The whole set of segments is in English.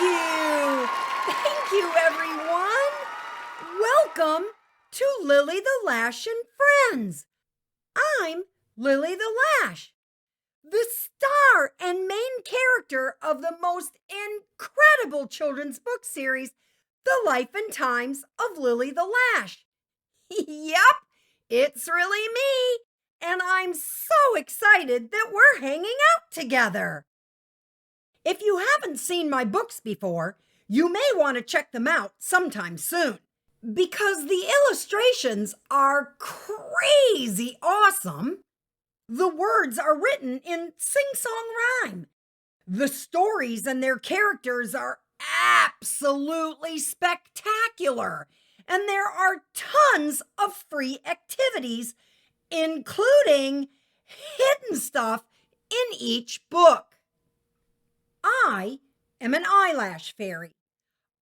you. Thank you, everyone. Welcome to Lilly the Lash and Friends. I'm Lilly the Lash, the star and main character of the most incredible children's book series, The Life and Times of Lilly the Lash. Yep, it's really me, and I'm so excited that we're hanging out together. If you haven't seen my books before, you may want to check them out sometime soon because the illustrations are crazy awesome. The words are written in sing-song rhyme. The stories and their characters are absolutely spectacular. And there are tons of free activities, including hidden stuff in each book. I am an eyelash fairy.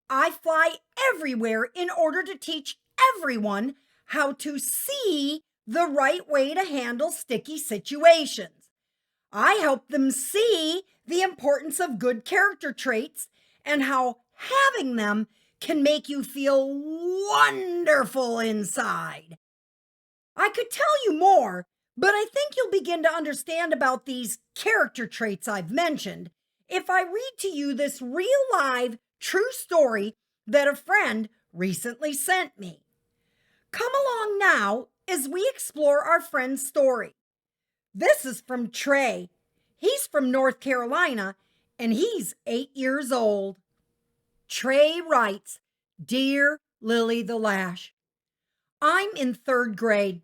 I fly everywhere in order to teach everyone how to see the right way to handle sticky situations. I help them see the importance of good character traits and how having them can make you feel wonderful inside. I could tell you more, but I think you'll begin to understand about these character traits I've mentioned if I read to you this real live, true story that a friend recently sent me. Come along now as we explore our friend's story. This is from Trey. He's from North Carolina, and he's 8 years old. Trey writes, "Dear Lilly the Lash, I'm in 3rd grade.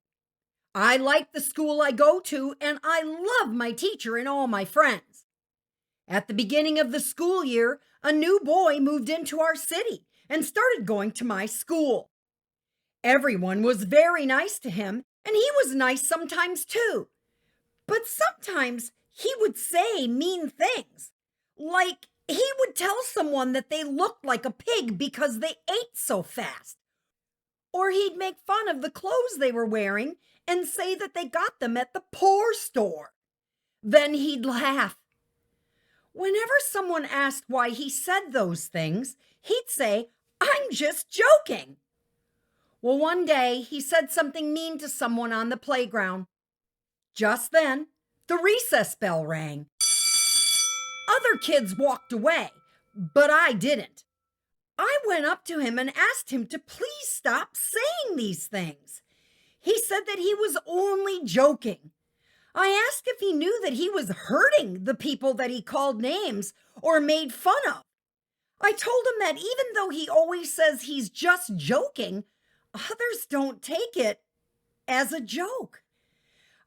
I like the school I go to, and I love my teacher and all my friends. At the beginning of the school year, a new boy moved into our city and started going to my school. Everyone was very nice to him, and he was nice sometimes too. But sometimes he would say mean things, like he would tell someone that they looked like a pig because they ate so fast. Or he'd make fun of the clothes they were wearing and say that they got them at the poor store. Then he'd laugh. Whenever someone asked why he said those things, he'd say, 'I'm just joking.' Well, one day he said something mean to someone on the playground. Just then, the recess bell rang. Other kids walked away, but I didn't. I went up to him and asked him to please stop saying these things. He said that he was only joking. I asked if he knew that he was hurting the people that he called names or made fun of. I told him that even though he always says he's just joking, others don't take it as a joke.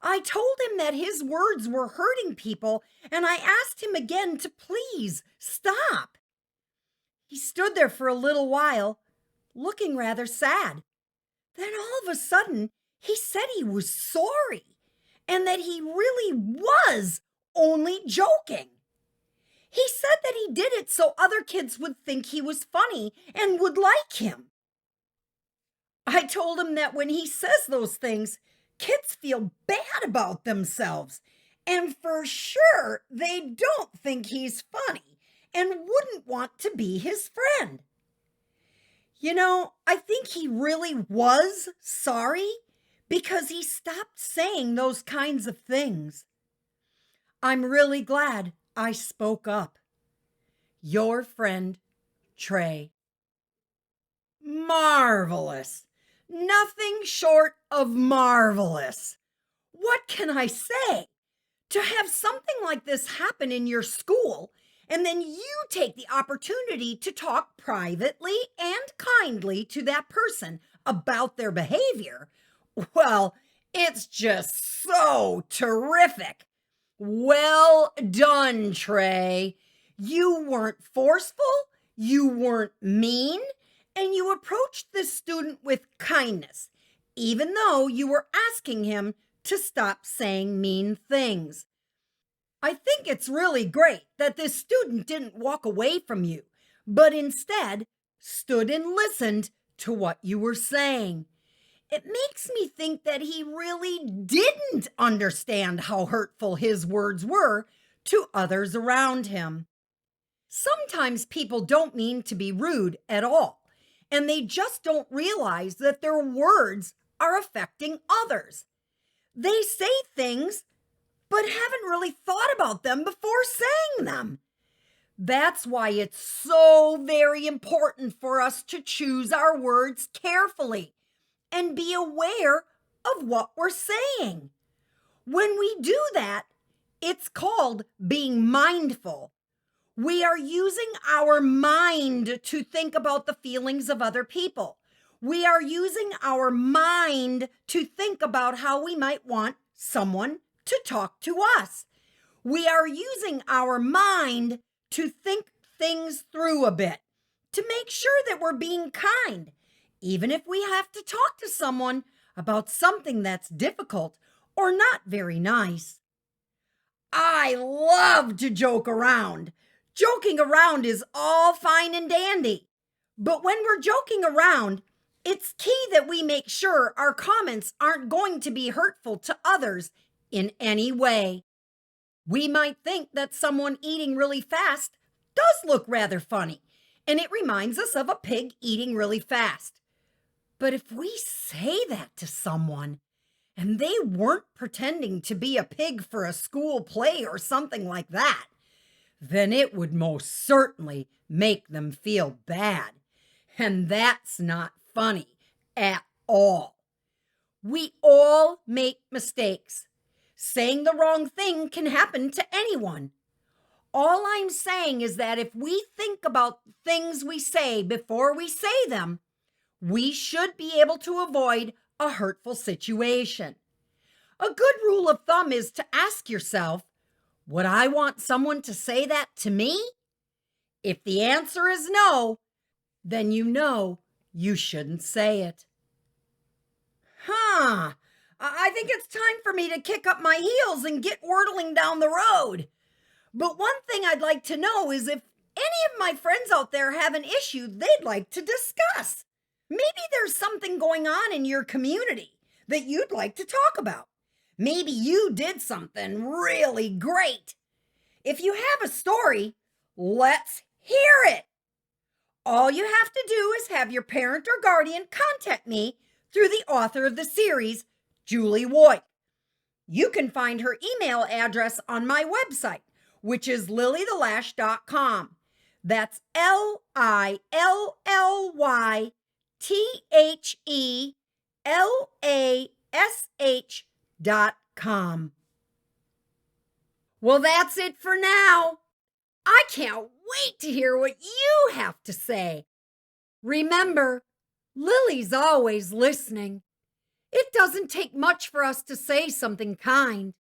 I told him that his words were hurting people, and I asked him again to please stop. He stood there for a little while, looking rather sad. Then all of a sudden, he said he was sorry and that he really was only joking. He said that he did it so other kids would think he was funny and would like him. I told him that when he says those things, kids feel bad about themselves, and for sure they don't think he's funny and wouldn't want to be his friend. I think he really was sorry because he stopped saying those kinds of things. I'm really glad I spoke up. Your friend, Trey." Marvelous. Nothing short of marvelous. What can I say? To have something like this happen in your school, and then you take the opportunity to talk privately and kindly to that person about their behavior, well, it's just so terrific. Well done, Trey. You weren't forceful, you weren't mean, and you approached this student with kindness, even though you were asking him to stop saying mean things. I think it's really great that this student didn't walk away from you, but instead stood and listened to what you were saying. It makes me think that he really didn't understand how hurtful his words were to others around him. Sometimes people don't mean to be rude at all, and they just don't realize that their words are affecting others. They say things, but haven't really thought about them before saying them. That's why it's so very important for us to choose our words carefully and be aware of what we're saying. When we do that, it's called being mindful. We are using our mind to think about the feelings of other people. We are using our mind to think about how we might want someone to talk to us. We are using our mind to think things through a bit, to make sure that we're being kind, even if we have to talk to someone about something that's difficult or not very nice. I love to joke around. Joking around is all fine and dandy. But when we're joking around, it's key that we make sure our comments aren't going to be hurtful to others in any way. We might think that someone eating really fast does look rather funny, and it reminds us of a pig eating really fast. But if we say that to someone, and they weren't pretending to be a pig for a school play or something like that, then it would most certainly make them feel bad. And that's not funny at all. We all make mistakes. Saying the wrong thing can happen to anyone. All I'm saying is that if we think about things we say before we say them, we should be able to avoid a hurtful situation. A good rule of thumb is to ask yourself, would I want someone to say that to me? If the answer is no, then you know you shouldn't say it. I think it's time for me to kick up my heels and get whirtling down the road. But one thing I'd like to know is if any of my friends out there have an issue they'd like to discuss. Maybe there's something going on in your community that you'd like to talk about. Maybe you did something really great. If you have a story, let's hear it. All you have to do is have your parent or guardian contact me through the author of the series, Julie Woy. You can find her email address on my website, which is lillythelash.com. That's LILLYTHELASH.com. Well, that's it for now. I can't wait to hear what you have to say. Remember, Lily's always listening. It doesn't take much for us to say something kind.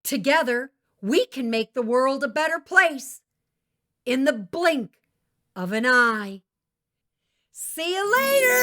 Together, we can make the world a better place in the blink of an eye. See you later!